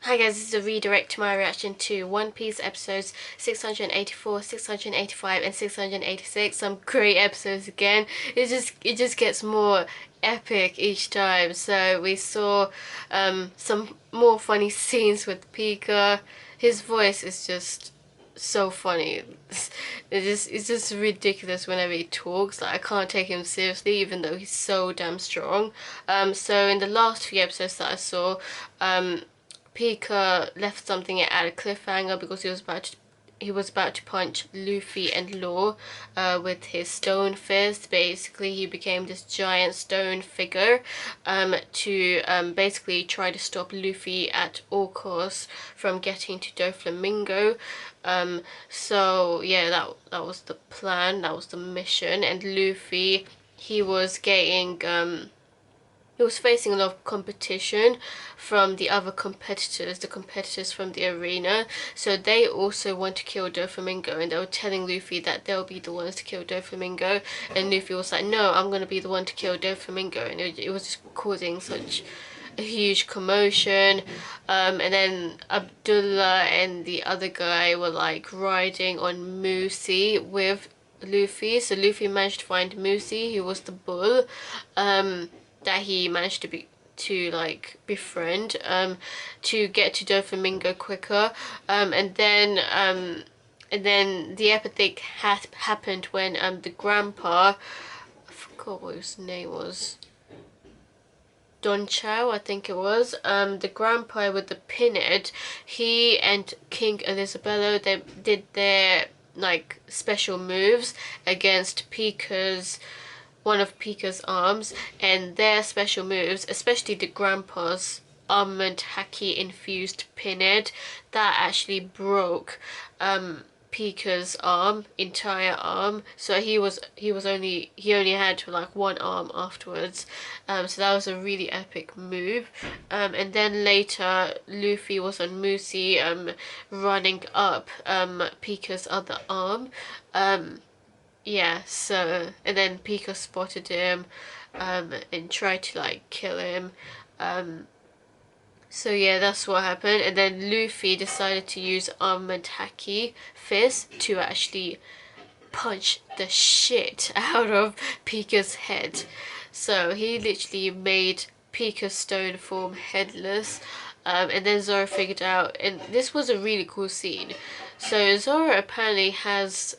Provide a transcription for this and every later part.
Hi guys, this is a redirect to my reaction to One Piece episodes 684, 685 and 686. Some great episodes again. It just gets more epic each time. So we saw some more funny scenes with Pica. His voice is just so funny. It's just ridiculous whenever he talks. Like I can't take him seriously even though he's so damn strong. So in the last few episodes that I saw, Pica left something at a cliffhanger because he was about to punch Luffy and Law with his stone fist. Basically, he became this giant stone figure to basically try to stop Luffy at all costs from getting to Doflamingo. So yeah, that was the plan. That was the mission. And Luffy, he was getting he was facing a lot of competition from the other competitors, the competitors from the arena. So they also want to kill Doflamingo, and they were telling Luffy that they'll be the ones to kill Doflamingo. And Luffy was like, no, I'm going to be the one to kill Doflamingo. And it was just causing such a huge commotion. And then Abdullah and the other guy were like riding on Moocy with Luffy. So Luffy managed to find Moocy, who was the bull. That he managed to like befriend to get to Doflamingo quicker, and then the epic happened when the grandpa, I forgot what his name was, Don Chow, I think it was, the grandpa with the pinhead, he and King Elizabello, they did their like special moves against one of Pica's arms, and their special moves, especially the grandpa's armament haki infused pinhead, that actually broke Pica's entire arm. So he only had like one arm afterwards. So that was a really epic move. And then later Luffy was on Moocy running up Pica's other arm. Yeah, so, and then Pica spotted him and tried to like kill him. So yeah, that's what happened. And then Luffy decided to use armament haki fist to actually punch the shit out of Pica's head. So he literally made Pica's stone form headless. And then Zoro figured out, and this was a really cool scene. So Zoro apparently has,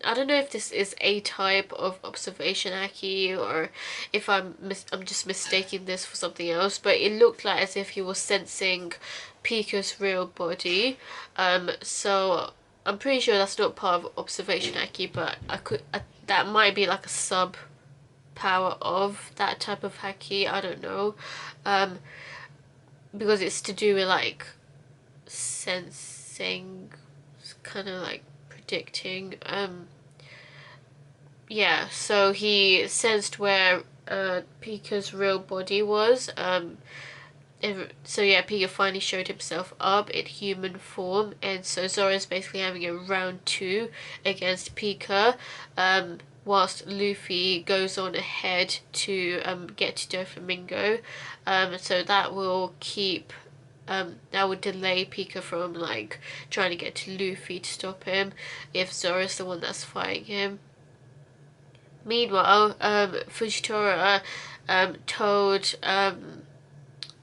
I don't know if this is a type of observation haki or if I'm just mistaking this for something else, but it looked like as if he was sensing Pica's real body. So I'm pretty sure that's not part of observation haki, but that might be like a sub power of that type of haki. I don't know, because it's to do with like sensing, kind of like predicting. Yeah, so he sensed where Pica's real body was. So yeah, Pica finally showed himself up in human form, and so Zoro's basically having a round 2 against Pica, whilst Luffy goes on ahead to get to Doflamingo. So that will that would delay Pica from like trying to get to Luffy to stop him if Zoro's the one that's fighting him. Meanwhile, Fujitora told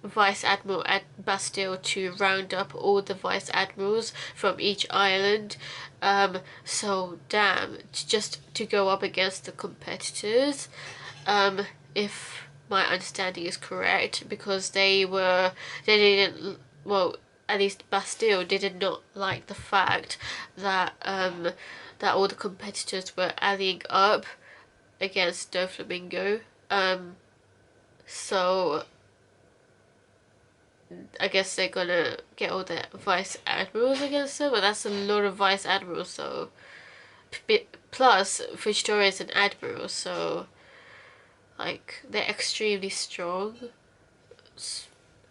Vice Admiral at Bastille to round up all the Vice Admirals from each island. So damn, just to go up against the competitors, if my understanding is correct, because they didn't, well, at least Bastille did not like the fact that that all the competitors were allying up against Doflamingo. So I guess they're gonna get all the vice admirals against them, but that's a lot of vice admirals. So plus Fujitora is an admiral, so like they're extremely strong.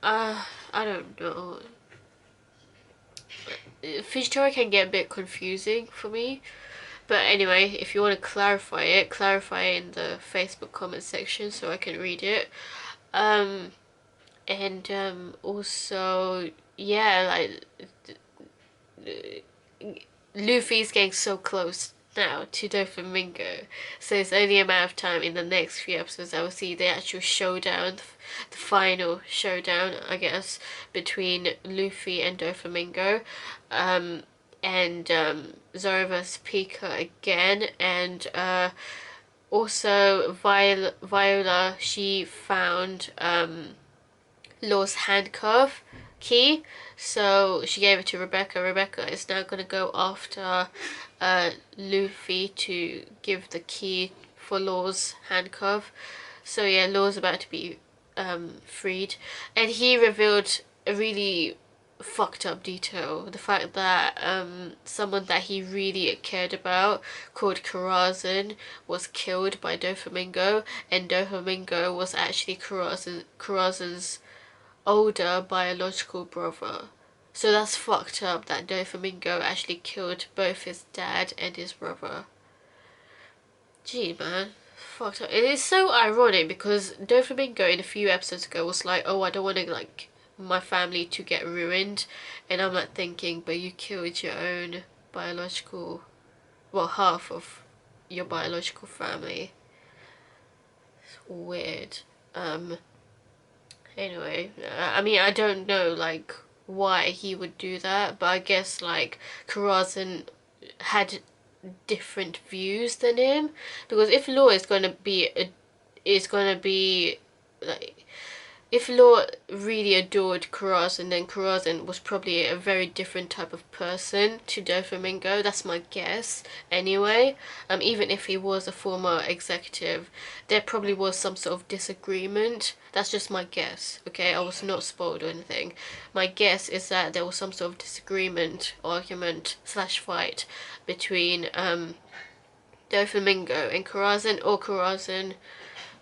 I don't know. Fujitora can get a bit confusing for me. But anyway, if you want to clarify it in the Facebook comment section so I can read it. And also, yeah, like Luffy's getting so close now to Doflamingo, so it's only a matter of time in the next few episodes I will see the actual showdown, the final showdown, I guess, between Luffy and Doflamingo, and Zoro vs Pica again, and also Viola, she found Law's handcuff key, so she gave it to Rebecca. Rebecca is now gonna go after Luffy to give the key for Law's handcuff. So yeah, Law's about to be freed, and he revealed a really fucked up detail, the fact that someone that he really cared about, called Karazhan, was killed by Doflamingo, and Doflamingo was actually Karazhan's older biological brother. So that's fucked up that Doflamingo actually killed both his dad and his brother. Gee, man. Fucked up. It is so ironic because Doflamingo in a few episodes ago was like, oh, I don't want to, like, my family to get ruined. And I'm like thinking, but you killed your own biological, well, half of your biological family. It's weird. Anyway, I mean, I don't know, like, why he would do that, but I guess, like, Karazhan had different views than him, because if Law is gonna be, like, if Law really adored Karazhan, then Karazhan was probably a very different type of person to Doflamingo. That's my guess. Anyway, even if he was a former executive, there probably was some sort of disagreement. That's just my guess. Okay, I was not spoiled or anything. My guess is that there was some sort of disagreement, argument slash fight between Doflamingo and Karazhan, or Karazhan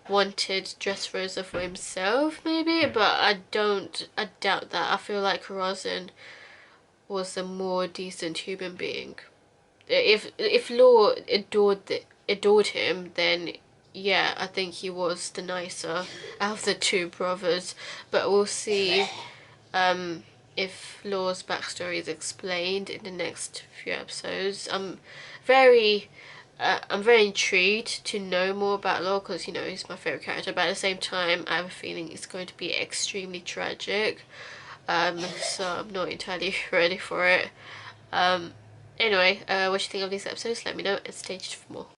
wanted Dressrosa for himself, maybe, but I doubt that. I feel like Karazhan was a more decent human being. If Law adored him, then yeah, I think he was the nicer out of the two brothers. But we'll see if Law's backstory is explained in the next few episodes. I'm very intrigued to know more about Law because, you know, he's my favourite character, but at the same time I have a feeling it's going to be extremely tragic, so I'm not entirely ready for it. Anyway, what do you think of these episodes? Let me know and stay tuned for more.